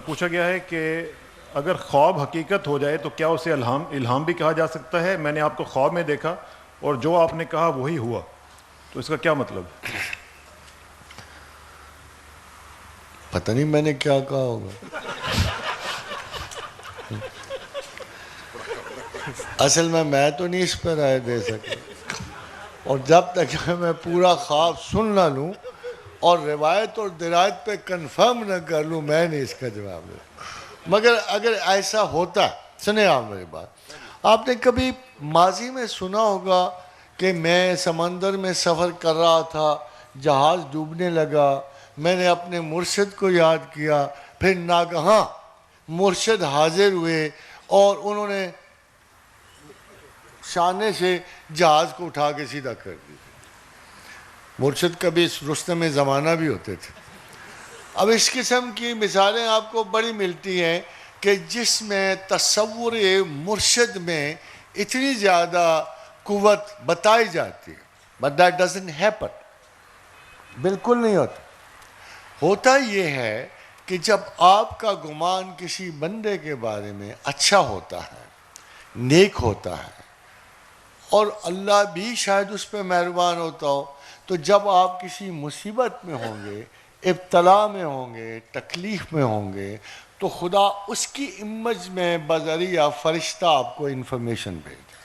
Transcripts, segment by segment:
پوچھا گیا ہے کہ اگر خواب حقیقت ہو جائے تو کیا اسے الہام بھی کہا جا سکتا ہے؟ میں نے آپ کو خواب میں دیکھا اور جو آپ نے کہا وہی ہوا، تو اس کا کیا مطلب؟ پتہ نہیں میں نے کیا کہا ہوگا. اصل میں تو نہیں اس پر رائے دے سکتا، اور جب تک میں پورا خواب سن نہ لوں اور روایت اور درایت پہ کنفرم نہ کر لوں میں نہیں اس کا جواب دے. مگر اگر ایسا ہوتا، سنیں آپ میری بات، آپ نے کبھی ماضی میں سنا ہوگا کہ میں سمندر میں سفر کر رہا تھا، جہاز ڈوبنے لگا، میں نے اپنے مرشد کو یاد کیا، پھر ناگہاں مرشد حاضر ہوئے اور انہوں نے شانے سے جہاز کو اٹھا کے سیدھا کر دیا. مرشد کبھی رستم زمانہ بھی ہوتے تھے. اب اس قسم کی مثالیں آپ کو بڑی ملتی ہیں کہ جس میں تصور مرشد میں اتنی زیادہ قوت بتائی جاتی ہے. But that doesn't happen. بالکل نہیں ہوتا. ہوتا یہ ہے کہ جب آپ کا گمان کسی بندے کے بارے میں اچھا ہوتا ہے، نیک ہوتا ہے، اور اللہ بھی شاید اس پہ مہربان ہوتا ہو، تو جب آپ کسی مصیبت میں ہوں گے، ابتلا میں ہوں گے، تکلیف میں ہوں گے، تو خدا اس کی امیج میں بذریعہ فرشتہ آپ کو انفارمیشن بھیجے.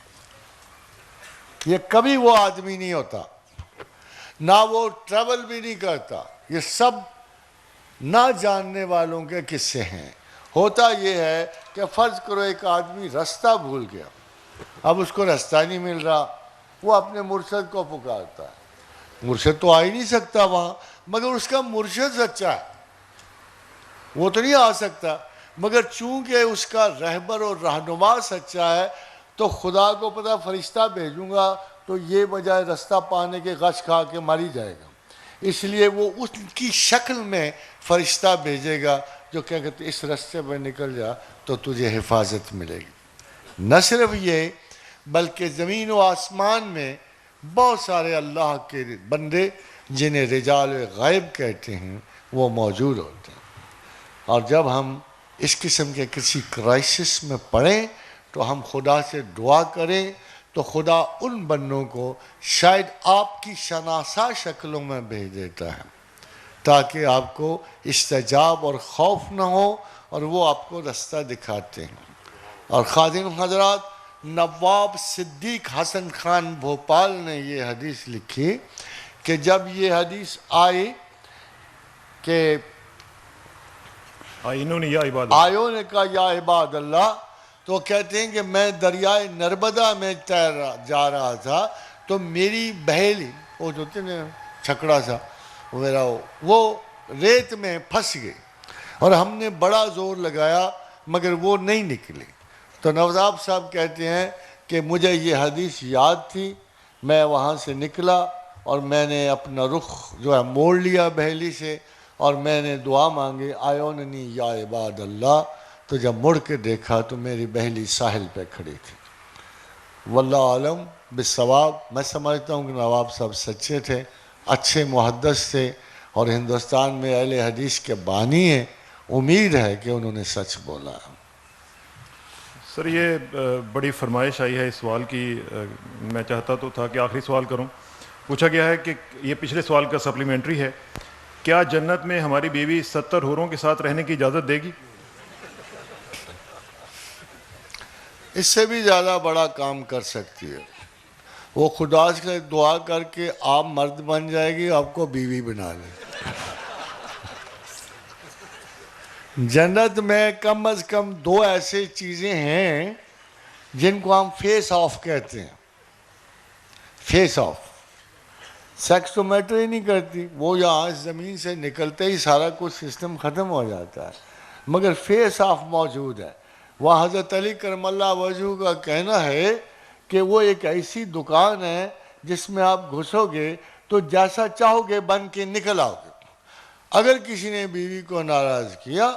یہ کبھی وہ آدمی نہیں ہوتا، نہ وہ ٹریول بھی نہیں کرتا. یہ سب نہ جاننے والوں کے قصے ہیں. ہوتا یہ ہے کہ فرض کرو ایک آدمی رستہ بھول گیا، اب اس کو رستہ نہیں مل رہا، وہ اپنے مرشد کو پکارتا ہے. مرشد تو آ ہی نہیں سکتا وہاں، مگر اس کا مرشد سچا ہے، وہ تو نہیں آ سکتا، مگر چونکہ اس کا رہبر اور رہنما سچا ہے تو خدا کو پتہ فرشتہ بھیجوں گا تو یہ بجائے رستہ پانے کے غش کھا کے مر ہی جائے گا، اس لیے وہ اس کی شکل میں فرشتہ بھیجے گا جو کہے کہ اس رستے پہ نکل جا تو تجھے حفاظت ملے گی. نہ صرف یہ بلکہ زمین و آسمان میں بہت سارے اللہ کے بندے جنہیں رجال غیب کہتے ہیں وہ موجود ہوتے ہیں. اور جب ہم اس قسم کے کسی کرائسس میں پڑیں تو ہم خدا سے دعا کریں تو خدا ان بندوں کو شاید آپ کی شناسا شکلوں میں بھیج دیتا ہے تاکہ آپ کو استجاب اور خوف نہ ہو، اور وہ آپ کو رستہ دکھاتے ہیں. اور خادم حضرات، نواب صدیق حسن خان بھوپال نے یہ حدیث لکھی کہ جب یہ حدیث آئی کہ انہوں نے یا عباد آیوں نے کہا یا عباد اللہ، تو کہتے ہیں کہ میں دریائے نرمدا میں تیر جا رہا تھا تو میری بہیلی، وہ جو تھے نا چھکڑا سا وہ ریت میں پھنس گئی اور ہم نے بڑا زور لگایا مگر وہ نہیں نکلی. تو نواب صاحب کہتے ہیں کہ مجھے یہ حدیث یاد تھی، میں وہاں سے نکلا اور میں نے اپنا رخ جو ہے موڑ لیا بہیلی سے اور میں نے دعا مانگی آیوننی یا عباد اللہ. تو جب مڑ کے دیکھا تو میری بہیلی ساحل پہ کھڑی تھی. واللہ عالم بالصواب. میں سمجھتا ہوں کہ نواب صاحب سچے تھے، اچھے محدث تھے اور ہندوستان میں اہل حدیث کے بانی ہیں. امید ہے کہ انہوں نے سچ بولا. سر یہ بڑی فرمائش آئی ہے اس سوال کی، میں چاہتا تو تھا کہ آخری سوال کروں. پوچھا گیا ہے کہ یہ پچھلے سوال کا سپلیمنٹری ہے، کیا جنت میں ہماری بیوی 70 حوروں کے ساتھ رہنے کی اجازت دے گی؟ اس سے بھی زیادہ بڑا کام کر سکتی ہے. وہ خدا سے دعا کر کے آپ مرد بن جائے گی، آپ کو بیوی بنا لے. جنت میں کم از کم 2 ایسے چیزیں ہیں جن کو ہم فیس آف کہتے ہیں. Face off. سیکس تو میٹر ہی نہیں کرتی، وہ یہاں اس زمین سے نکلتے ہی سارا کچھ سسٹم ختم ہو جاتا ہے، مگر فیس آف موجود ہے. وہ حضرت علی کرم اللہ وجہہ کا کہنا ہے کہ وہ ایک ایسی دکان ہے جس میں آپ گھسو گے تو جیسا چاہو گے بن کے نکل آؤ گے. اگر کسی نے بیوی کو ناراض کیا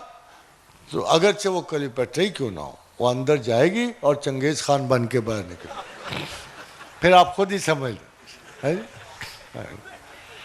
تو اگرچہ وہ کلی پٹری کیوں نہ ہو، وہ اندر جائے گی اور چنگیز خان بن کے باہر نکلے. پھر آپ خود ہی سمجھ لیں.